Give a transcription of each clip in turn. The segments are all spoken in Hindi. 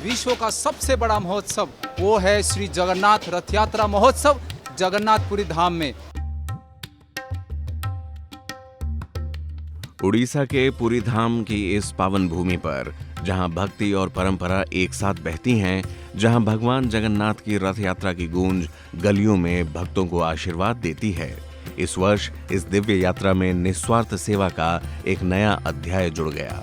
विश्व का सबसे बड़ा महोत्सव वो है श्री जगन्नाथ रथ यात्रा महोत्सव जगन्नाथपुरी धाम में। उड़ीसा के पुरी धाम की इस पावन भूमि पर जहां भक्ति और परंपरा एक साथ बहती हैं, जहां भगवान जगन्नाथ की रथ यात्रा की गूंज गलियों में भक्तों को आशीर्वाद देती है, इस वर्ष इस दिव्य यात्रा में निस्वार्थ सेवा का एक नया अध्याय जुड़ गया।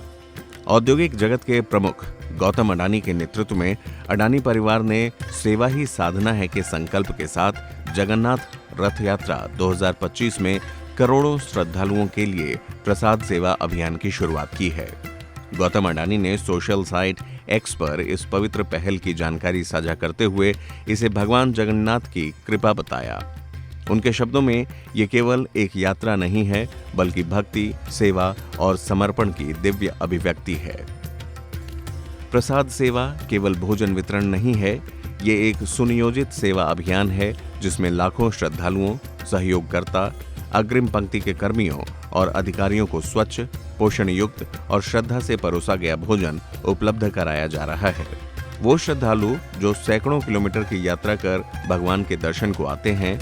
औद्योगिक जगत के प्रमुख गौतम अडानी के नेतृत्व में अडानी परिवार ने सेवा ही साधना है के संकल्प के साथ जगन्नाथ रथ यात्रा 2025 में करोड़ों श्रद्धालुओं के लिए प्रसाद सेवा अभियान की शुरुआत की है। गौतम अडानी ने सोशल साइट एक्स पर इस पवित्र पहल की जानकारी साझा करते हुए इसे भगवान जगन्नाथ की कृपा बताया। उनके शब्दों में ये केवल एक यात्रा नहीं है, बल्कि भक्ति, सेवा और समर्पण की दिव्य अभिव्यक्ति है। प्रसाद सेवा केवल भोजन वितरण नहीं है, ये एक सुनियोजित सेवा अभियान है जिसमें लाखों श्रद्धालुओं, सहयोगकर्ता, अग्रिम पंक्ति के कर्मियों और अधिकारियों को स्वच्छ, पोषण युक्त और श्रद्धा से परोसा गया भोजन उपलब्ध कराया जा रहा है। वो श्रद्धालु जो सैकड़ों किलोमीटर की यात्रा कर भगवान के दर्शन को आते हैं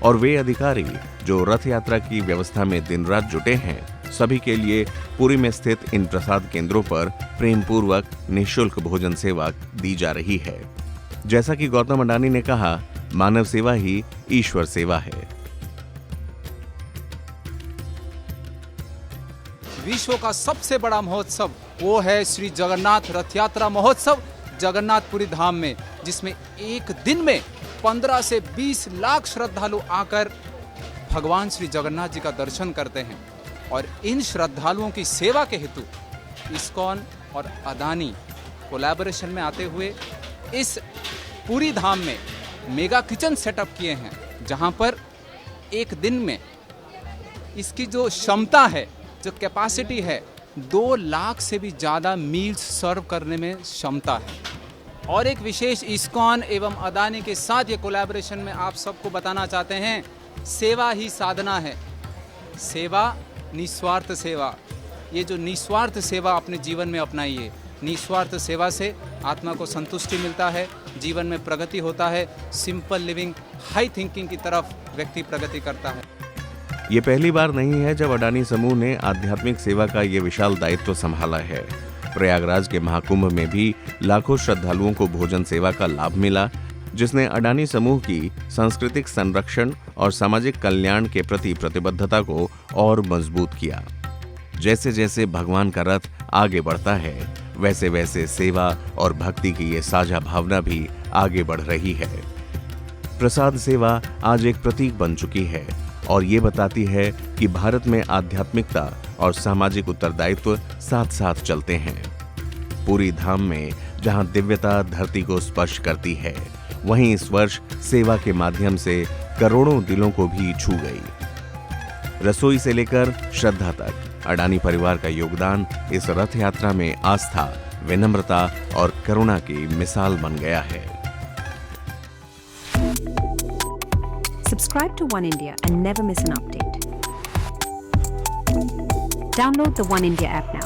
और वे अधिकारी जो रथ यात्रा की व्यवस्था में दिन रात जुटे हैं, सभी के लिए पुरी में स्थित इन प्रसाद केंद्रों पर प्रेम पूर्वक निःशुल्क भोजन सेवा दी जा रही है। जैसा कि गौतम अडानी ने कहा, मानव सेवा ही ईश्वर सेवा है। विश्व का सबसे बड़ा महोत्सव वो है श्री जगन्नाथ रथ यात्रा महोत्सव जगन्नाथपुरी धाम में, जिसमें एक दिन में 15 से 20 लाख श्रद्धालु आकर भगवान श्री जगन्नाथ जी का दर्शन करते हैं। और इन श्रद्धालुओं की सेवा के हेतु इस्कॉन और अडानी कोलैबोरेशन में आते हुए इस पूरी धाम में मेगा किचन सेटअप किए हैं, जहां पर एक दिन में इसकी जो क्षमता है, जो कैपेसिटी है, 2 लाख से भी ज़्यादा मील्स सर्व करने में क्षमता है। और एक विशेष इस्कॉन एवं अडानी के साथ ये कोलैबोरेशन में आप सबको बताना चाहते हैं, सेवा ही साधना है। सेवा, निस्वार्थ सेवा। ये जो निस्वार्थ सेवा अपने जीवन में अपनाइए। निस्वार्थ सेवा से आत्मा को संतुष्टि मिलता है, जीवन में प्रगति होता है, सिंपल लिविंग, हाई थिंकिंग की तरफ व्यक्ति प्रगति करता है। ये पहली बार नहीं है जब अडानी समूह ने आध्यात्मिक सेवा का ये विशाल दायित्व संभाला है। प्रयागराज के महाकुंभ में भी लाखों श्रद्धालुओं को भोजन सेवा का लाभ मिला, जिसने अडानी समूह की सांस्कृतिक संरक्षण और सामाजिक कल्याण के प्रति प्रतिबद्धता को और मजबूत किया। जैसे जैसे भगवान का रथ आगे बढ़ता है, वैसे वैसे सेवा और भक्ति की ये साझा भावना भी आगे बढ़ रही है। प्रसाद सेवा आज एक प्रतीक बन चुकी है और ये बताती है कि भारत में आध्यात्मिकता और सामाजिक उत्तरदायित्व साथ साथ चलते हैं। पूरी धाम में जहां दिव्यता धरती को स्पर्श करती है, वहीं इस वर्ष सेवा के माध्यम से करोड़ों दिलों को भी छू गई। रसोई से लेकर श्रद्धा तक अडानी परिवार का योगदान इस रथ यात्रा में आस्था, विनम्रता और करुणा की मिसाल बन गया है। Subscribe to One India and never miss an update. Download the One India app now.